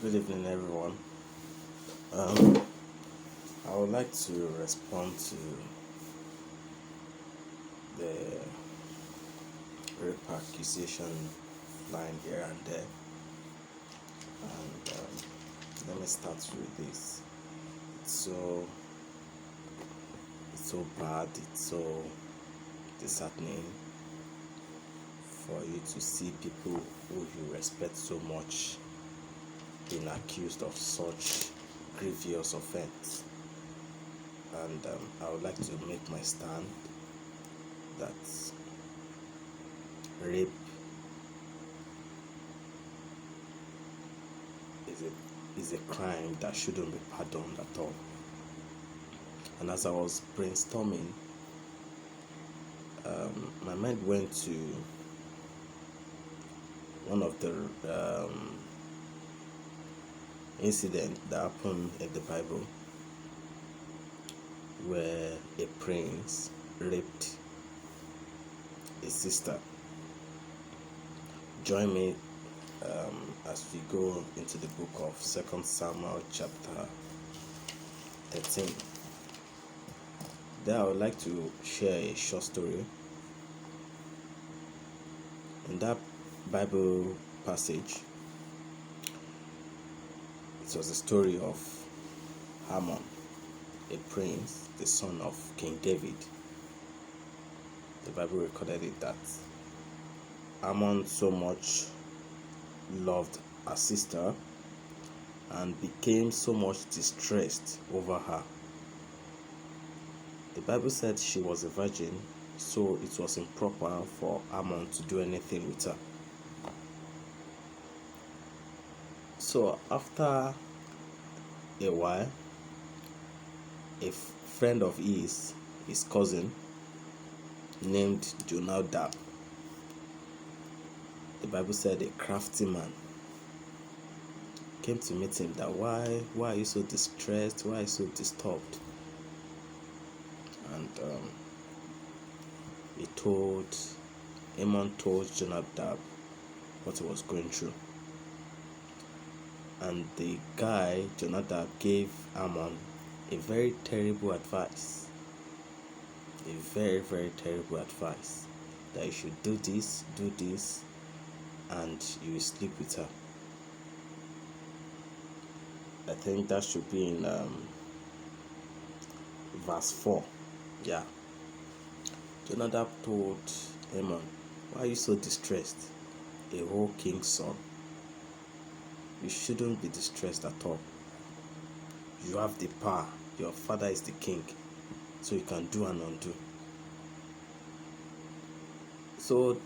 Good evening, everyone. Um, I would like to respond to the rape accusation line here and there. And let me start with this. It's so bad. It's so disheartening for you to see people who you respect so much being accused of such grievous offense. And I would like to make my stand that rape is a crime that shouldn't be pardoned at all. And as I was brainstorming, my mind went to one of the incident that happened in the Bible, where a prince raped a sister. Join me as we go into the book of 2 Samuel chapter 13. There I would like to share a short story. In that Bible passage, it was the story of Haman, a prince, the son of King David. The Bible recorded it that Haman so much loved her sister and became so much distressed over her. The Bible said she was a virgin, so it was improper for Haman to do anything with her. So after a while, a friend of his cousin, named Jonadab, the Bible said a crafty man, came to meet him that why are you so distressed, why are you so disturbed? And Haman told Jonadab what he was going through. And the guy, Jonadab, gave Haman a very terrible advice. A very, very terrible advice. That you should do this, and you will sleep with her. I think that should be in verse 4. Yeah. Jonadab told Haman, why are you so distressed? A whole king's son. You shouldn't be distressed at all. You have the power. Your father is the king, so you can do and undo. So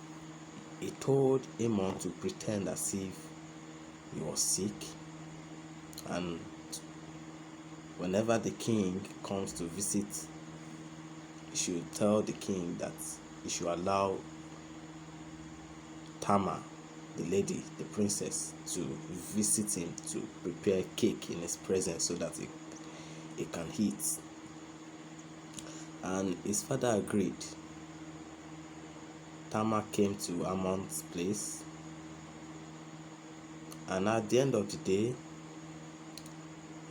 he told Haman to pretend as if he was sick, and whenever the king comes to visit, he should tell the king that he should allow Tamar, the lady, the princess, to visit him to prepare cake in his presence so that he can eat. And his father agreed. Tamar came to Haman's place, and at the end of the day,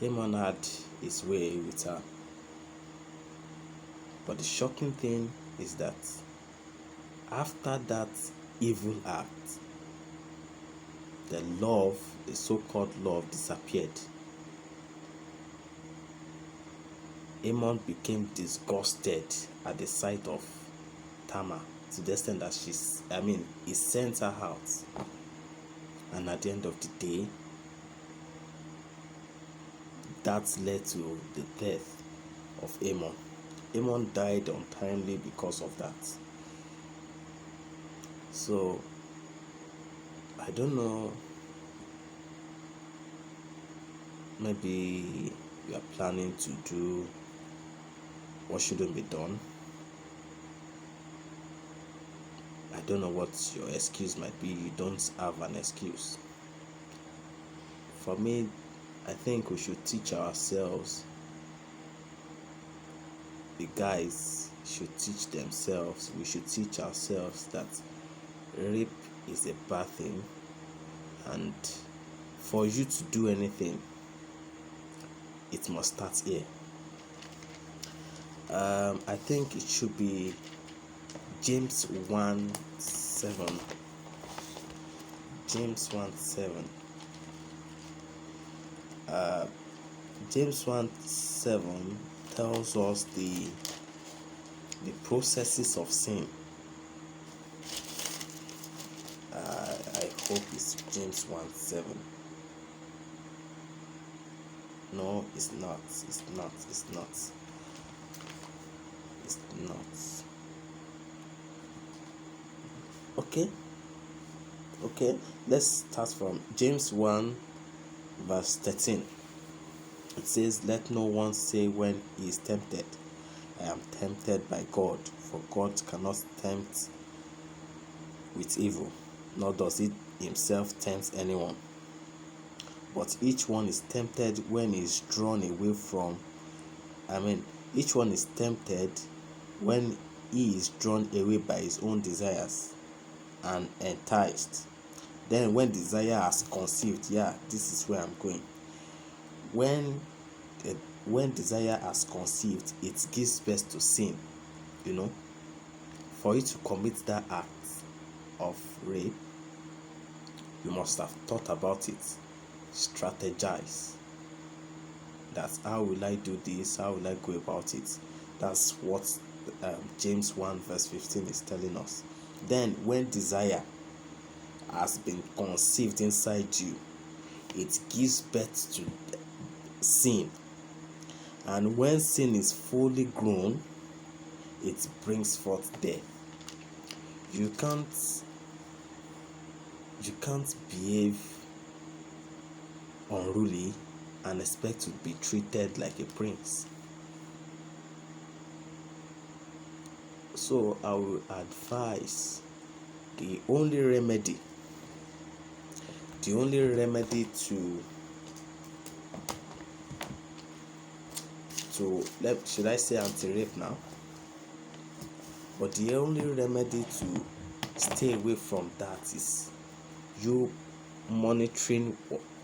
Haman had his way with her. But the shocking thing is that after that evil act, the so-called love, disappeared. Haman became disgusted at the sight of Tamar, to the extent that he sent her out. And at the end of the day, that led to the death of Haman. Haman died untimely because of that. So, I don't know, maybe you are planning to do what shouldn't be done. I don't know what your excuse might be. You don't have an excuse. For me, I think we should teach ourselves. The guys should teach themselves. We should teach ourselves that rape is a bad thing, and for you to do anything, it must start here. I think it should be James 1:7. James 1:7. James 1:7 tells us the processes of sin. I hope it's James 1:7. No, it's not. It's not. It's not. It's not. Okay. Let's start from James 1 verse 13. It says, "Let no one say when he is tempted, I am tempted by God, for God cannot tempt with evil, nor does he himself tempt anyone. But each one is tempted when he is drawn away from, each one is tempted when he is drawn away by his own desires and enticed. Then when desire has conceived," this is where I'm going. When desire has conceived, it gives birth to sin. For you to commit that act of rape, you must have thought about it, strategize. That's how will I do this? How will I go about it? That's what James 1 verse 15 is telling us. Then when desire has been conceived inside you, it gives birth to sin. And when sin is fully grown, it brings forth death. You can't behave unruly and expect to be treated like a prince. So I will advise the only remedy to should I say anti-rape now? But the only remedy to stay away from that is you monitoring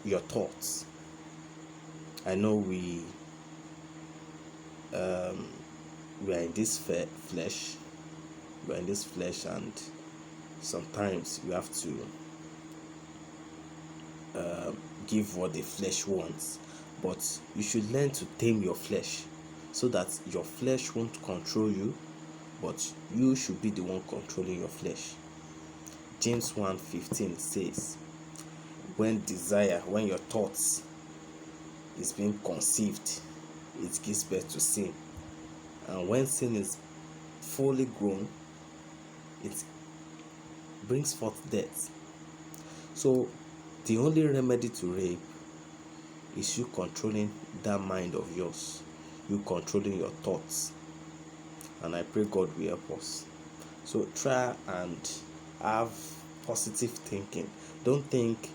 your thoughts. I know we are in this flesh. We're in this flesh, and sometimes you have to give what the flesh wants. But you should learn to tame your flesh, so that your flesh won't control you, but you should be the one controlling your flesh. James 1:15 says, when your thoughts is being conceived, it gives birth to sin. And when sin is fully grown, it brings forth death. So the only remedy to rape is you controlling that mind of yours, you controlling your thoughts. And I pray God will help us. So try and have positive thinking. Don't think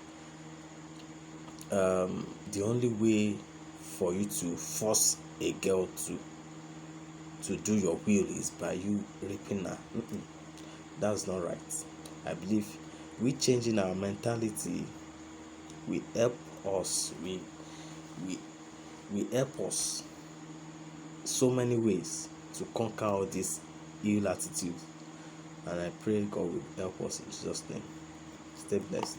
the only way for you to force a girl to do your will is by you raping her. That's not right. I believe we changing our mentality will help us. We help us so many ways to conquer all this ill attitude. And I pray God will help us in Jesus' name. Stay blessed.